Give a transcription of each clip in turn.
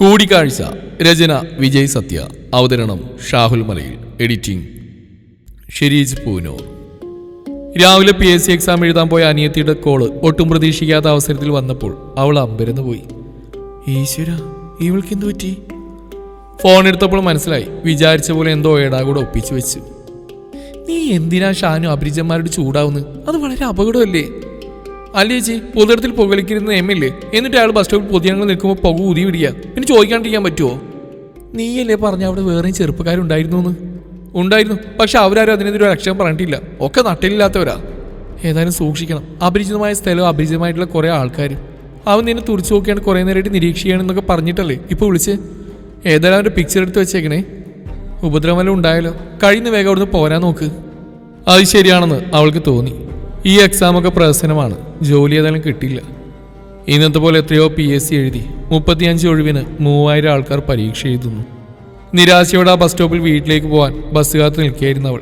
കൂടിക്കാഴ്ച. രചന വിജയ് സത്യ. അവതരണം ഷാഹുൽ മലയിൽ. എഡിറ്റിംഗ് ഷിരീജ് പൂനൂർ. രാവിലെ PSC എക്സാം എഴുതാൻ പോയ അനിയത്തിയുടെ കോള് ഒട്ടും പ്രതീക്ഷിക്കാത്ത അവസരത്തിൽ വന്നപ്പോൾ അവൾ അമ്പരന്ന് പോയി. ഈശ്വര, ഇവൾക്ക് എന്തു പറ്റി? ഫോൺ എടുത്തപ്പോൾ മനസ്സിലായി. വിചാരിച്ച പോലെ എന്തോ ഏടാകൂടെ ഒപ്പിച്ചു വെച്ചു. നീ എന്തിനാ ഷാനു അപരിചന്മാരോട് ചൂടാവുന്നു? അത് വളരെ അപകടമല്ലേ? അല്ലേ ചേച്ചി, പൊതുതരത്തിൽ പുകലിക്കുന്ന നിയമമില്ലേ? എന്നിട്ട് അയാൾ ബസ് സ്റ്റോപ്പിൽ പൊതുജനങ്ങൾ നിൽക്കുമ്പോൾ പുക ഊതി വിടുക. ഇനി ചോദിക്കാണ്ടിരിക്കാൻ പറ്റുമോ? നീയല്ലേ പറഞ്ഞ അവിടെ വേറെയും ചെറുപ്പക്കാരുണ്ടായിരുന്നു എന്ന്? ഉണ്ടായിരുന്നു, പക്ഷെ അവരാരും അതിനെതിരെ ഒരു അക്ഷരം പറഞ്ഞിട്ടില്ല. ഒക്കെ നട്ടിലില്ലാത്തവരാ. ഏതായാലും സൂക്ഷിക്കണം. അപരിചിതമായ സ്ഥലവും അപരിചിതമായിട്ടുള്ള കുറേ ആൾക്കാരും. അവൻ നിന്നെ തുറച്ചു നോക്കിയാണ് കുറേ നേരമായിട്ട് നിരീക്ഷിക്കുകയാണെന്നൊക്കെ പറഞ്ഞിട്ടല്ലേ ഇപ്പോൾ വിളിച്ച്. ഏതായാലും അവൻ്റെ പിക്ചർ എടുത്ത് വെച്ചേക്കണേ. ഉപദ്രവമെല്ലാം ഉണ്ടായാലോ. കഴിയുന്ന വേഗം അവിടുന്ന് പോരാൻ നോക്ക്. അത് ശരിയാണെന്ന് അവൾക്ക് തോന്നി. ഈ എക്സാമൊക്കെ പ്രഹസനമാണ്. ജോലി ഏതായാലും കിട്ടില്ല. ഇന്നത്തെ പോലെ എത്രയോ PSC എഴുതി 35 ഒഴിവിന് 3000 ആൾക്കാർ പരീക്ഷ എഴുതുന്നു. നിരാശയോടെ ആ ബസ് സ്റ്റോപ്പിൽ വീട്ടിലേക്ക് പോകാൻ ബസ് കാത്ത് നിൽക്കുകയായിരുന്നു അവൾ.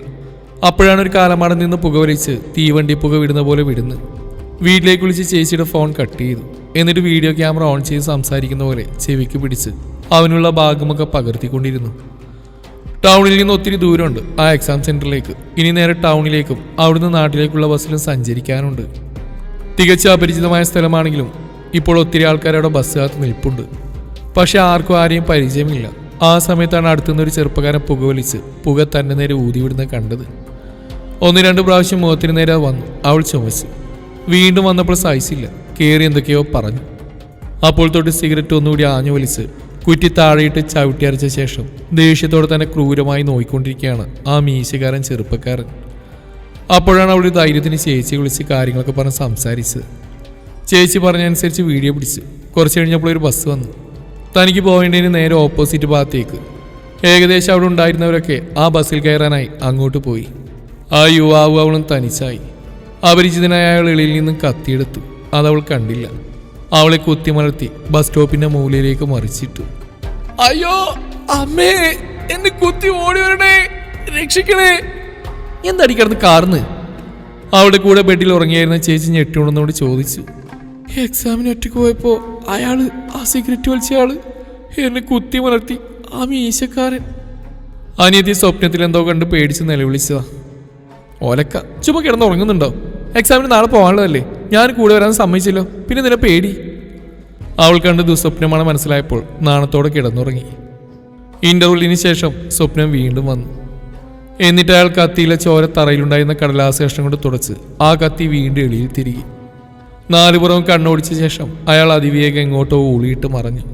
അപ്പോഴാണ് ഒരു കാലമാടം നിന്ന് പുകവലിച്ച് തീവണ്ടി പുക വിടുന്ന പോലെ വിടുന്നു. വീട്ടിലേക്ക് വിളിച്ച് ചേച്ചിയുടെ ഫോൺ കട്ട് ചെയ്തു. എന്നിട്ട് വീഡിയോ ക്യാമറ ഓൺ ചെയ്ത് സംസാരിക്കുന്ന പോലെ ചെവിക്ക് പിടിച്ച് അവനുള്ള ഭാഗമൊക്കെ പകർത്തിക്കൊണ്ടിരുന്നു. ടൗണിൽ നിന്ന് ഒത്തിരി ദൂരമുണ്ട് ആ എക്സാം സെന്ററിലേക്ക്. ഇനി നേരെ ടൗണിലേക്കും അവിടുന്ന് നാട്ടിലേക്കുള്ള ബസ്സിലും സഞ്ചരിക്കാനുണ്ട്. തികച്ച അപരിചിതമായ സ്ഥലമാണെങ്കിലും ഇപ്പോൾ ഒത്തിരി ആൾക്കാർ അവിടെ ബസ് കാത്ത് നിൽപ്പുണ്ട്. പക്ഷെ ആർക്കും ആരെയും പരിചയമില്ല. ആ സമയത്താണ് അടുത്തുനിന്നൊരു ചെറുപ്പക്കാരൻ പുകവലിച്ച് പുക തന്നെ നേരെ ഊതിവിടുന്നത് കണ്ടത്. 1-2 പ്രാവശ്യം മുഖത്തിന് നേരെ വന്നു. അവൾ ചുമച്ചു. വീണ്ടും വന്നപ്പോൾ സൈസില്ല. കയറി എന്തൊക്കെയോ പറഞ്ഞു. അപ്പോൾ തൊട്ട് സിഗരറ്റ് ഒന്നുകൂടി ആഞ്ഞു വലിച്ച് കുറ്റി താഴെയിട്ട് ചവിട്ടി അരച്ച ശേഷം ദേഷ്യത്തോടെ തന്നെ ക്രൂരമായി നോയിക്കൊണ്ടിരിക്കുകയാണ് ആ മീശക്കാരൻ ചെറുപ്പക്കാരൻ. അപ്പോഴാണ് അവളുടെ ധൈര്യത്തിന് ചേച്ചി വിളിച്ച് കാര്യങ്ങളൊക്കെ പറഞ്ഞ് സംസാരിച്ചത്. ചേച്ചി പറഞ്ഞനുസരിച്ച് വീഡിയോ പിടിച്ചു. കുറച്ച് കഴിഞ്ഞപ്പോൾ ഒരു ബസ് വന്നു. തനിക്ക് പോകേണ്ടതിന് നേരെ ഓപ്പോസിറ്റ് ഭാഗത്തേക്ക്. ഏകദേശം അവിടെ ഉണ്ടായിരുന്നവരൊക്കെ ആ ബസ്സിൽ കയറാനായി അങ്ങോട്ട് പോയി. ആ യുവാവ് അവളും തനിച്ചായി. അപരിചിതനായ അയാൾ എളിയിൽ നിന്നും കത്തിയെടുത്തു. അതവൾ കണ്ടില്ല. അവളെ കുത്തിമലർത്തി ബസ് സ്റ്റോപ്പിന്റെ മൂലയിലേക്ക് മറിച്ചിട്ടു. അയ്യോ അമ്മേ, എന്നെ കുത്തി ഓടി വരണേ, രക്ഷിക്കണേ! എന്തടി കിടന്ന് കാർന്ന്? അവളുടെ കൂടെ ബെഡിൽ ഉറങ്ങിയായിരുന്ന ചേച്ചി ഞെട്ടിയുണ്ടെന്നോട് ചോദിച്ചു. എക്സാമിന് ഒറ്റയ്ക്ക് പോയപ്പോ അയാള്, ആ സിഗരറ്റ് വലിച്ചയാള് എന്നെ കുത്തി മലർത്തി, ആ മീശക്കാരൻ. അനിയത്തി സ്വപ്നത്തിൽ എന്തോ കണ്ട് പേടിച്ച് നിലവിളിച്ചതാ. ഓലക്ക, ചുമ്മാ കിടന്ന് ഉറങ്ങുന്നുണ്ടോ? എക്സാമിന് നാളെ പോകാനുള്ളതല്ലേ? ഞാൻ കൂടെ വരാൻ സമ്മതിച്ചല്ലോ, പിന്നെ നിന്നെ പേടി. അവൾ കണ്ട് ദുസ്വപ്നമാണ് മനസ്സിലായപ്പോൾ നാണത്തോടെ കിടന്നുറങ്ങി. ഇന്റർവെല്ലിന് ശേഷം സ്വപ്നം വീണ്ടും വന്നു. എന്നിട്ട് അയാൾ കത്തിയിലെ ചോര തറയിലുണ്ടായിരുന്ന കടലാസ് കഷ്ണം കൊണ്ട് തുടച്ച് ആ കത്തി വീണ്ടും എളിയിൽ തിരികെ. 4 പുറവും കണ്ണോടിച്ച ശേഷം അയാൾ അതിവേഗം എങ്ങോട്ടോ ഊളിയിട്ട് മറഞ്ഞു.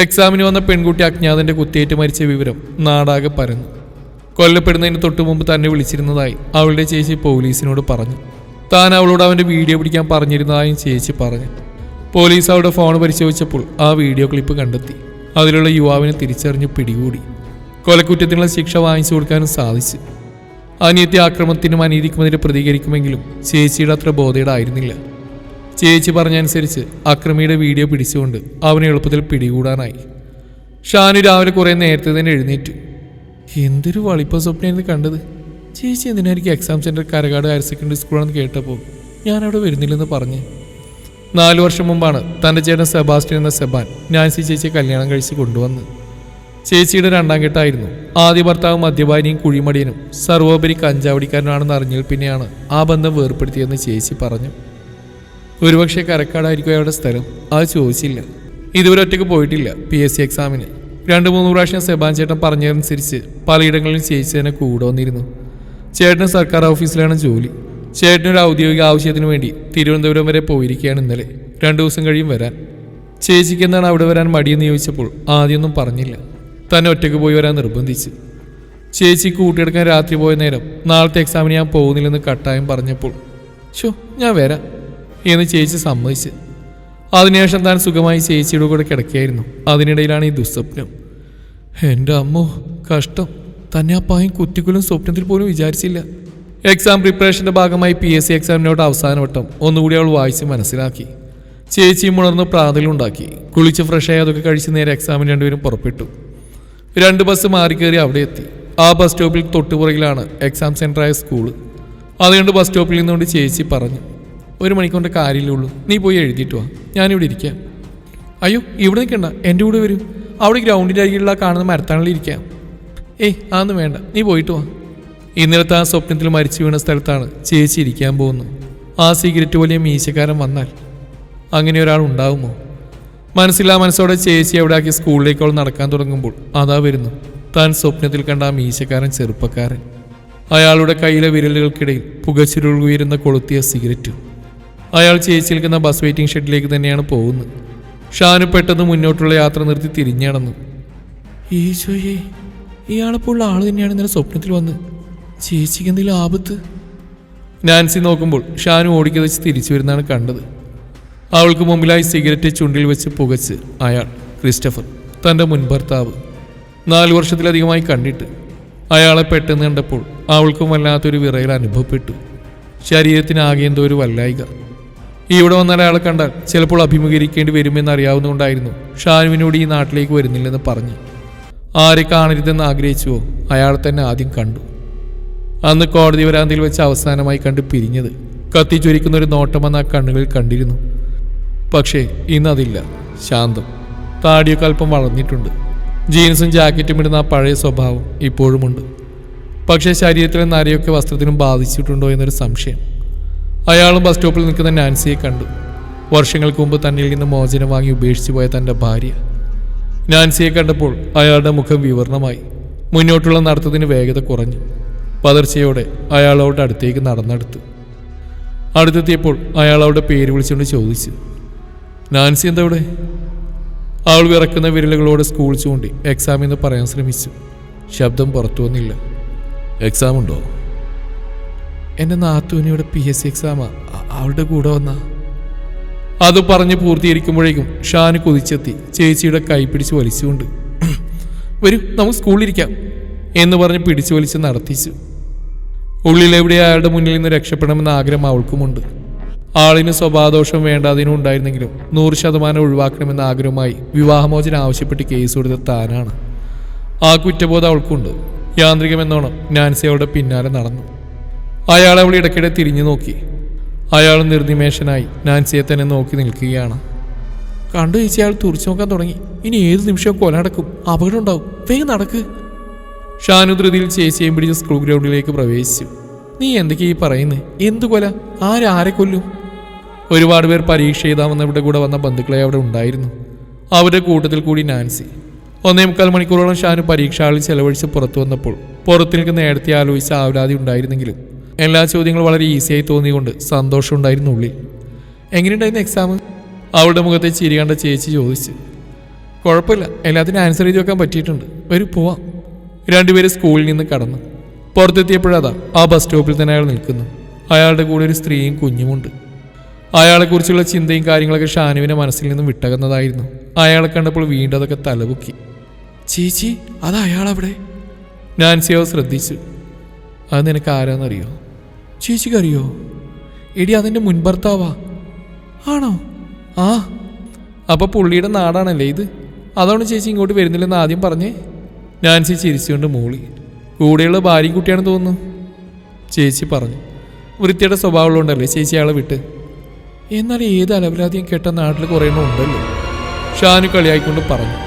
എക്സാമിന് വന്ന പെൺകുട്ടി അജ്ഞാതന്റെ കുത്തിയേറ്റ് മരിച്ച വിവരം നാടാകെ പരന്നു. കൊല്ലപ്പെടുന്നതിന് തൊട്ടു മുമ്പ് തന്നെ വിളിച്ചിരുന്നതായി അവളുടെ ചേച്ചി പോലീസിനോട് പറഞ്ഞു. താൻ അവളോട് അവൻ്റെ വീഡിയോ പിടിക്കാൻ പറഞ്ഞിരുന്നതായും ചേച്ചി പറഞ്ഞു. പോലീസ് അവളുടെ ഫോൺ പരിശോധിച്ചപ്പോൾ ആ വീഡിയോ ക്ലിപ്പ് കണ്ടെത്തി. അതിലുള്ള യുവാവിനെ തിരിച്ചറിഞ്ഞ് പിടികൂടി. കൊലക്കുറ്റത്തിനുള്ള ശിക്ഷ വാങ്ങിച്ചു കൊടുക്കാനും സാധിച്ചു. അനിയത്തി ആക്രമണത്തിനും അനീതിക്കുമെതിരെ പ്രതികരിക്കുമെങ്കിലും ചേച്ചിയുടെ അത്ര ബോധേടായിരുന്നില്ല. ചേച്ചി പറഞ്ഞനുസരിച്ച് അക്രമിയുടെ വീഡിയോ പിടിച്ചുകൊണ്ട് അവനെ എളുപ്പത്തിൽ പിടികൂടാനായി. ഷാനു രാവിലെ കുറേ നേരത്തെ തന്നെ എഴുന്നേറ്റു. എന്തൊരു വളിപ്പ സ്വപ്നമായിരുന്നു കണ്ടത്. ചേച്ചി എന്തിനായിരിക്കും എക്സാം സെൻറ്റർ കരകാട് ഹയർ സെക്കൻഡറി സ്കൂളാണെന്ന് കേട്ടപ്പോൾ ഞാനവിടെ വരുന്നില്ലെന്ന് പറഞ്ഞ്. 4 വർഷം മുമ്പാണ് തൻ്റെ ചേട്ടൻ സെബാസ്റ്റ്യൻ എന്ന സെബാൻ നാൻസി ചേച്ചിയെ കല്യാണം കഴിച്ച് കൊണ്ടുവന്ന്. ചേച്ചിയുടെ 2ാം കെട്ടായിരുന്നു. ആദ്യ ഭർത്താവ് മദ്യപാനിയും കുഴിമടിയനും സർവോപരി കഞ്ചാവടിക്കാരനാണെന്ന് അറിഞ്ഞാൽ പിന്നെയാണ് ആ ബന്ധം വേർപ്പെടുത്തിയെന്ന് ചേച്ചി പറഞ്ഞു. ഒരുപക്ഷെ കരക്കാടായിരിക്കും അയാളുടെ സ്ഥലം. അത് ചോദിച്ചില്ല. ഇതുവരെ ഒറ്റയ്ക്ക് പോയിട്ടില്ല PSC എക്സാമിന്. 2-3 പ്രാവശ്യം സെബാൻ ചേട്ടൻ പറഞ്ഞതനുസരിച്ച് പലയിടങ്ങളിലും ചേച്ചി തന്നെ കൂടെ വന്നിരുന്നു. ചേട്ടന് സർക്കാർ ഓഫീസിലാണ് ജോലി. ചേട്ടനൊരു ഔദ്യോഗിക ആവശ്യത്തിന് വേണ്ടി തിരുവനന്തപുരം വരെ പോയിരിക്കുകയാണ് ഇന്നലെ. 2 ദിവസം കഴിയും വരാൻ. ചേച്ചിക്ക് എന്താണ് അവിടെ വരാൻ മടിയെന്ന് ചോദിച്ചപ്പോൾ ആദ്യമൊന്നും പറഞ്ഞില്ല. തന്നെ ഒറ്റയ്ക്ക് പോയി വരാൻ നിർബന്ധിച്ചു. ചേച്ചി കൂട്ടിയെടുക്കാൻ രാത്രി പോയ നേരം നാളത്തെ എക്സാമിന് ഞാൻ പോകുന്നില്ലെന്ന് കട്ടായം പറഞ്ഞപ്പോൾ ഞാൻ വരാം എന്ന് ചേച്ചി സമ്മതിച്ച്. അതിനുശേഷം താൻ സുഖമായി ചേച്ചിയുടെ കൂടെ കിടക്കുകയായിരുന്നു. അതിനിടയിലാണ് ഈ ദുസ്വപ്നം. എൻ്റെ അമ്മോ, കഷ്ടം. തന്നെ ആ പായം കുത്തിക്കൊല്ലും സ്വപ്നത്തിൽ പോലും വിചാരിച്ചില്ല. എക്സാം പ്രിപ്പറേഷൻ്റെ ഭാഗമായി PSC എക്സാമിനോട് അവസാനവട്ടം ഒന്നുകൂടി അവൾ വായിച്ച് മനസ്സിലാക്കി. ചേച്ചിയും ഉണർന്ന് പ്രാതലുണ്ടാക്കി. കുളിച്ച് ഫ്രഷായി അതൊക്കെ കഴിച്ച് നേരെ എക്സാമിന് 2 പേരും പുറപ്പെട്ടു. 2 ബസ് മാറി കയറി അവിടെ എത്തി. ആ ബസ് സ്റ്റോപ്പിൽ തൊട്ടുപുറകിലാണ് എക്സാം സെൻ്ററായ സ്കൂള്. അതുകൊണ്ട് ബസ് സ്റ്റോപ്പിൽ നിന്നുകൊണ്ട് ചേച്ചി പറഞ്ഞു, 1 മണിക്കൂറിൻ്റെ കാര്യമേ ഉള്ളൂ, നീ പോയി എഴുതിയിട്ട് വാ, ഞാനിവിടെ ഇരിക്കാം. അയ്യോ ഇവിടെ നിൽക്കണ്ട, എൻ്റെ കൂടെ വരൂ. അവിടെ ഗ്രൗണ്ടിൻ്റെ അരികിലുള്ള കാണുന്ന മരത്താണിലിരിക്കാം. ഏയ് അതൊന്നും വേണ്ട, നീ പോയിട്ട് വാ. ഇന്നലത്തെ ആ സ്വപ്നത്തിൽ മരിച്ചു വീണ സ്ഥലത്താണ് ചേച്ചി ഇരിക്കാൻ പോകുന്നു. ആ സിഗരറ്റ് വലിയ മീശക്കാരൻ വന്നാൽ അങ്ങനെ ഒരാൾ ഉണ്ടാവുമോ? മനസ്സില്ലാ മനസ്സോടെ ചേച്ചി അവിടെ ആക്കി സ്കൂളിലേക്ക് അവൾ നടക്കാൻ തുടങ്ങുമ്പോൾ അതാ വരുന്നു താൻ സ്വപ്നത്തിൽ കണ്ട ആ മീശക്കാരൻ ചെറുപ്പക്കാരൻ. അയാളുടെ കയ്യിലെ വിരലുകൾക്കിടയിൽ പുകച്ചുരുളുയരുന്ന കൊളുത്തിയ സിഗരറ്റും. അയാൾ ചേച്ചി നിൽക്കുന്ന ബസ് വെയിറ്റിംഗ് ഷെഡിലേക്ക് തന്നെയാണ് പോകുന്നത്. ഷാനു പെട്ടെന്ന് മുന്നോട്ടുള്ള യാത്ര നിർത്തി തിരിഞ്ഞടന്നു. ഈശോയെ, ഇയാളിപ്പോൾ ഉള്ള ആള് തന്നെയാണ് ഇന്നലെ സ്വപ്നത്തിൽ വന്ന്. ചേച്ചിക്ക് എന്തെങ്കിലും ആപത്ത്? നാൻസി നോക്കുമ്പോൾ ഷാനു ഓടിക്കതച്ച് തിരിച്ചു വരുന്നതാണ് കണ്ടത്. അവൾക്ക് മുമ്പിലായി സിഗരറ്റ് ചുണ്ടിൽ വെച്ച് പുകച്ച് അയാൾ ക്രിസ്റ്റഫർ, തൻ്റെ മുൻ ഭർത്താവ്. 4 വർഷത്തിലധികമായി കണ്ടിട്ട്. അയാളെ പെട്ടെന്ന് കണ്ടപ്പോൾ അവൾക്കും വല്ലാത്തൊരു വിറയൽ അനുഭവപ്പെട്ടു. ശരീരത്തിനാകെ എന്തോ ഒരു വല്ലായിക. ഇവിടെ വന്നാൽ അയാളെ കണ്ടാൽ ചിലപ്പോൾ അഭിമുഖീകരിക്കേണ്ടി വരുമെന്ന് അറിയാവുന്നതുകൊണ്ടായിരുന്നു ഷാനുവിനോട് ഈ നാട്ടിലേക്ക് വരുന്നില്ലെന്ന് പറഞ്ഞ്. ആരെ കാണരുതെന്ന് ആഗ്രഹിച്ചുവോ അയാളെ തന്നെ ആദ്യം കണ്ടു. അന്ന് കോടതി വരാന്തയിൽ വെച്ച് അവസാനമായി കണ്ട് പിരിഞ്ഞത് കത്തിച്ചൊരിക്കുന്നൊരു നോട്ടം വന്ന ആ കണ്ണുകളിൽ കണ്ടിരുന്നു. പക്ഷേ ഇന്നതില്ല. ശാന്തം. താടിയൊക്കെ അല്പം വളർന്നിട്ടുണ്ട്. ജീൻസും ജാക്കറ്റും ഇടുന്ന ആ പഴയ സ്വഭാവം ഇപ്പോഴുമുണ്ട്. പക്ഷേ ശരീരത്തിലെ നരയൊക്കെ വസ്ത്രത്തിനും ബാധിച്ചിട്ടുണ്ടോ എന്നൊരു സംശയം. അയാളും ബസ് സ്റ്റോപ്പിൽ നിൽക്കുന്ന നാൻസിയെ കണ്ടു. വർഷങ്ങൾക്ക് മുമ്പ് തന്നിൽ നിന്ന് മോചനം വാങ്ങി ഉപേക്ഷിച്ചു പോയ തൻ്റെ ഭാര്യ. നാൻസിയെ കണ്ടപ്പോൾ അയാളുടെ മുഖം വിവരണമായി. മുന്നോട്ടുള്ള നടത്തത്തിന് വേഗത കുറഞ്ഞു. പതർച്ചയോടെ അയാളോട് അടുത്തേക്ക് നടന്നെടുത്തു. അടുത്തെത്തിയപ്പോൾ അയാൾ അവളുടെ പേര് വിളിച്ചുകൊണ്ട് ചോദിച്ചു, നാൻസി എന്താ ഇവിടെ? അവൾ വിറക്കുന്ന വിരലുകളോട് സ്കൂൾ ചൂണ്ടി എക്സാം എന്ന് പറയാൻ ശ്രമിച്ചു. ശബ്ദം പുറത്തു വന്നില്ല. എക്സാം ഉണ്ടോ? എൻ്റെ നാത്തൂനിയുടെ PSC എക്സാമാ, അവളുടെ കൂടെ വന്നാ. അത് പറഞ്ഞ് പൂർത്തീകരിക്കുമ്പോഴേക്കും ഷാന് കുതിച്ചെത്തി ചേച്ചിയുടെ കൈ പിടിച്ച് വലിച്ചുകൊണ്ട്, വരൂ നമുക്ക് സ്കൂളിലിരിക്കാം എന്ന് പറഞ്ഞ് പിടിച്ചു വലിച്ച് നടത്തിച്ചു. ഉള്ളിലെവിടെ അയാളുടെ മുന്നിൽ നിന്ന് രക്ഷപ്പെടണമെന്ന ആഗ്രഹം അവൾക്കുമുണ്ട്. ആളിന് സ്വഭാവദോഷം വേണ്ടാതിനും ഉണ്ടായിരുന്നെങ്കിലും 100% ഒഴിവാക്കണമെന്ന ആഗ്രഹമായി വിവാഹമോചനം ആവശ്യപ്പെട്ട് കേസ് കൊടുത്ത താനാണ്. ആ കുറ്റബോധം അവൾക്കുണ്ട്. യാന്ത്രികമെന്നോണം നാൻസി അവളുടെ പിന്നാലെ നടന്നു. അയാൾ അവൾ ഇടയ്ക്കിടെ തിരിഞ്ഞു നോക്കി. അയാൾ നിർനിമേഷനായി നാൻസിയെ തന്നെ നോക്കി നിൽക്കുകയാണ്. കണ്ടു ചേച്ചി, അയാൾ തുറച്ചു നോക്കാൻ തുടങ്ങി. ഇനി ഏത് നിമിഷവും കൊല നടക്കും, അപകടം ഉണ്ടാവും, വേഗം നടക്ക്. ഷാനു ധൃതിയിൽ ചേച്ചിയെയും പിടിച്ച് സ്കൂൾ ഗ്രൗണ്ടിലേക്ക് പ്രവേശിച്ചു. നീ എന്തൊക്കെയാ ഈ പറയുന്നത്? എന്തു കൊല? ആരെ കൊല്ലും? ഒരുപാട് പേർ പരീക്ഷ എഴുതാമെന്നവിടെ കൂടെ വന്ന ബന്ധുക്കളെ അവിടെ ഉണ്ടായിരുന്നു. അവരുടെ കൂട്ടത്തിൽ കൂടി നാൻസി. 1.25 മണിക്കൂറോളം ഷാനു പരീക്ഷ ഹാളിൽ ചെലവഴിച്ച് പുറത്തു വന്നപ്പോൾ പുറത്ത് നിൽക്കുന്ന നേരത്തെ ആലോചിച്ച ആവലാതി ഉണ്ടായിരുന്നെങ്കിലും എല്ലാ ചോദ്യങ്ങളും വളരെ ഈസിയായി തോന്നിയുകൊണ്ട് സന്തോഷമുണ്ടായിരുന്നു ഉള്ളിൽ. എങ്ങനെയുണ്ടായിരുന്നു എക്സാം? അവളുടെ മുഖത്തെ ചിരി കണ്ട ചേച്ചി ചോദിച്ചു. കുഴപ്പമില്ല, എല്ലാത്തിനും ആൻസർ ചെയ്ത് വെക്കാൻ പറ്റിയിട്ടുണ്ട്. വരൂ പോവാം. രണ്ടുപേരും സ്കൂളിൽ നിന്ന് കടന്നു. പുറത്തെത്തിയപ്പോഴതാ ആ ബസ് സ്റ്റോപ്പിൽ തന്നെ അയാൾ നിൽക്കുന്നു. അയാളുടെ കൂടെ ഒരു സ്ത്രീയും കുഞ്ഞുമുണ്ട്. അയാളെക്കുറിച്ചുള്ള ചിന്തയും കാര്യങ്ങളൊക്കെ ഷാനുവിൻ്റെ മനസ്സിൽ നിന്നും വിട്ടകുന്നതായിരുന്നു. അയാളെ കണ്ടപ്പോൾ വീണ്ടും അതൊക്കെ തലപൊക്കി. ചേച്ചി, അത് അയാളവിടെ? നാൻസിയോ ശ്രദ്ധിച്ചു. അത് നിനക്ക് ആരാന്നറിയോ? ചേച്ചിക്കറിയോ? എടി, അതെൻ്റെ മുൻ ഭർത്താവാ. ആണോ? ആ. അപ്പോൾ പുള്ളിയുടെ നാടാണല്ലേ ഇത്? അതുകൊണ്ട് ചേച്ചി ഇങ്ങോട്ട് വരുന്നില്ലെന്ന് ആദ്യം പറഞ്ഞേ. നാൻസി ചിരിച്ചുകൊണ്ട് മൂളി. കൂടെയുള്ള ഭാര്യയും കുട്ടിയാണെന്ന് തോന്നുന്നു ചേച്ചി പറഞ്ഞു. വൃത്തിയുടെ സ്വഭാവമുള്ളതുകൊണ്ടല്ലേ ചേച്ചി അയാളെ വിട്ട്? എന്നാൽ ഏത് അലവലാതിയും കേട്ട നാട്ടിൽ കുറേ എണ്ണം ഉണ്ടല്ലോ, ഷാനു കളിയായിക്കൊണ്ട് പറഞ്ഞു.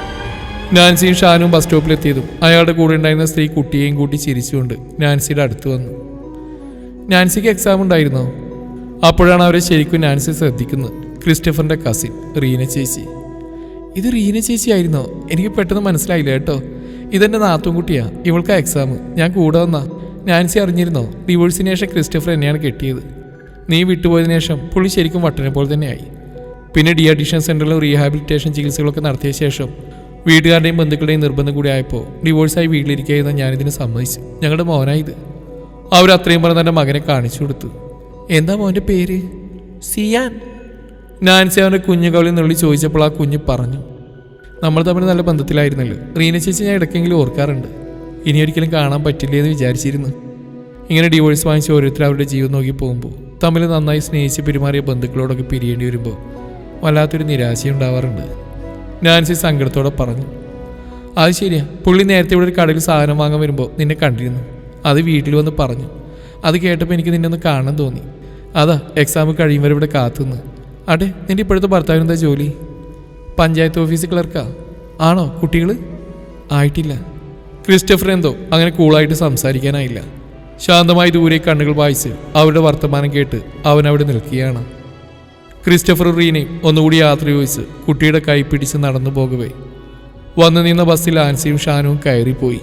നാൻസിയും ഷാനുവും ബസ് സ്റ്റോപ്പിലെത്തിയതും അയാളുടെ കൂടെ ഉണ്ടായിരുന്ന സ്ത്രീ കുട്ടിയെയും കൂട്ടി ചിരിച്ചുകൊണ്ട് നാൻസിയുടെ അടുത്ത് വന്നു. നാൻസിക്ക് എക്സാം ഉണ്ടായിരുന്നോ? അപ്പോഴാണ് അവരെ ശരിക്കും നാൻസി ശ്രദ്ധിക്കുന്നത്. ക്രിസ്റ്റഫറിൻ്റെ കസിൻ റീന ചേച്ചി. ഇത് റീന ചേച്ചി ആയിരുന്നോ? എനിക്ക് പെട്ടെന്ന് മനസ്സിലായില്ല കേട്ടോ. ഇതെൻ്റെ നാത്തും കുട്ടിയാ. ഇവൾക്ക് എക്സാം. ഞാൻ കൂടെ വന്നാ. നാൻസി അറിഞ്ഞിരുന്നോ? ഡിവോഴ്സിന് ശേഷം ക്രിസ്റ്റഫർ എന്നെയാണ് കെട്ടിയത്. നീ വിട്ടുപോയതിനു ശേഷം പുള്ളി ശരിക്കും വട്ടനെ പോലെ തന്നെയായി. പിന്നെ ഡി അഡിക്ഷൻ സെൻ്ററിലും റീഹാബിലിറ്റേഷൻ ചികിത്സകളൊക്കെ നടത്തിയ ശേഷം വീട്ടുകാരുടെയും ബന്ധുക്കളുടെയും നിർബന്ധം കൂടി ആയപ്പോൾ ഡിവോഴ്സായി വീട്ടിലിരിക്കുക ഞാനിതിന് സമ്മതിച്ചു. ഞങ്ങളുടെ മോനായത്. അവരത്രയും പറഞ്ഞ് എൻ്റെ മകനെ കാണിച്ചു കൊടുത്തു. എന്താ മോൻ്റെ പേര്? സിയാൻ. നാൻസി അവൻ്റെ കുഞ്ഞുകവളിൽ നുള്ളി ചോദിച്ചപ്പോൾ ആ കുഞ്ഞ് പറഞ്ഞു. നമ്മൾ തമ്മിൽ നല്ല ബന്ധത്തിലായിരുന്നല്ലോ. റീന ചേച്ചി ഞാൻ ഇടയ്ക്കെങ്കിലും ഓർക്കാറുണ്ട്. ഇനി ഒരിക്കലും കാണാൻ പറ്റില്ലേ എന്ന് വിചാരിച്ചിരുന്നു. ഇങ്ങനെ ഡിവോഴ്സ് വാങ്ങിച്ച് ഓരോരുത്തർ അവരുടെ ജീവൻ നോക്കി പോകുമ്പോൾ തമ്മിൽ നന്നായി സ്നേഹിച്ച് പെരുമാറിയ ബന്ധുക്കളോടൊക്കെ പിരിയേണ്ടി വരുമ്പോൾ വല്ലാത്തൊരു നിരാശയുണ്ടാവാറുണ്ട്. നാൻസി സങ്കടത്തോടെ പറഞ്ഞു. അത് ശരിയാ. പുള്ളി നേരത്തെ ഇവിടെ ഒരു കടയിൽ സാധനം വാങ്ങാൻ വരുമ്പോൾ നിന്നെ കണ്ടിരുന്നു. അത് വീട്ടിൽ വന്ന് പറഞ്ഞു. അത് കേട്ടപ്പോൾ എനിക്ക് നിന്നെ ഒന്ന് കാണാൻ തോന്നി. അതാ എക്സാം കഴിയും വരെ ഇവിടെ കാത്തുനിന്ന്. അതെ, നിന്റെ ഇപ്പോഴത്തെ ഭർത്താവിന് എന്താ ജോലി? പഞ്ചായത്ത് ഓഫീസ് ക്ലർക്കാ. ആണോ? കുട്ടികൾ ആയിട്ടില്ല. ക്രിസ്റ്റഫർ എന്തോ അങ്ങനെ കൂളായിട്ട് സംസാരിക്കാനായില്ല. ശാന്തമായി ദൂരെ കണ്ണുകൾ വായിച്ച് അവരുടെ വർത്തമാനം കേട്ട് അവൻ അവിടെ നിൽക്കുകയാണ്. ക്രിസ്റ്റഫർ റീനയും ഒന്നുകൂടി യാത്ര ചോദിച്ച് കുട്ടിയുടെ കൈ പിടിച്ച് നടന്നു പോകവേ വന്നു നിന്ന ബസ്സിൽ ആൻസിയും ഷാനുവും കയറിപ്പോയി.